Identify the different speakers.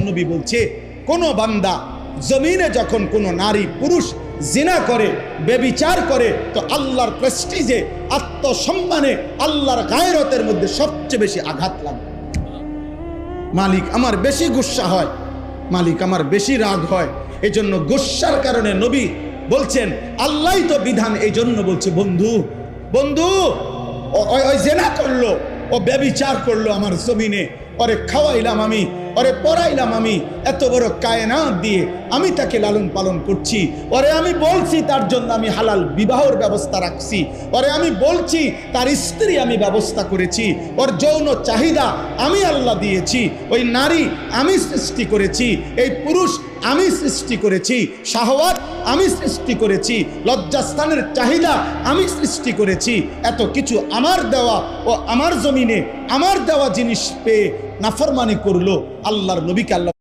Speaker 1: নবী বলছে, কোন বান্দা জমিনে যখন কোনো নারী পুরুষ জিনা করে, ব্যভিচার করে, তো আল্লাহর প্রেস্টিজে, আত্মসম্মানে, আল্লাহর গায়রতের মধ্যে সবচেয়ে বেশি আঘাত লাগে। মালিক আমার বেশি গুসা হয়, মালিক আমার বেশি রাগ হয়। এই জন্য গুসার কারণে নবী বলছেন, আল্লাহই তো বিধান, এই জন্য বলছে, বন্ধু বন্ধু ওই জিনা করলো, ও ব্যভিচার করলো আমার জমিনে, ওরে খাওয়াইলাম আমি, ওরে পড়াইলাম আমি, এত বড় কায়নাত দিয়ে আমি তাকে লালন পালন করছি, ওরে আমি বলছি তার জন্য আমি হালাল বিবাহের ব্যবস্থা রাখছি, ওরে আমি বলছি তার স্ত্রী আমি ব্যবস্থা করেছি, ওর যৌন চাহিদা আমি আল্লাহ দিয়েছি, ওই নারী আমি সৃষ্টি করেছি, এই পুরুষ আমি সৃষ্টি করেছি, শাহওয়াত আমি সৃষ্টি করেছি, লজ্জাস্থানের চাহিদা আমি সৃষ্টি করেছি, এত কিছু আমার দেওয়া, ও আমার জমিনে আমার দেওয়া জিনিস পেয়ে নাফরমানি করলো। আল্লাহর নবীকে আল্লাহ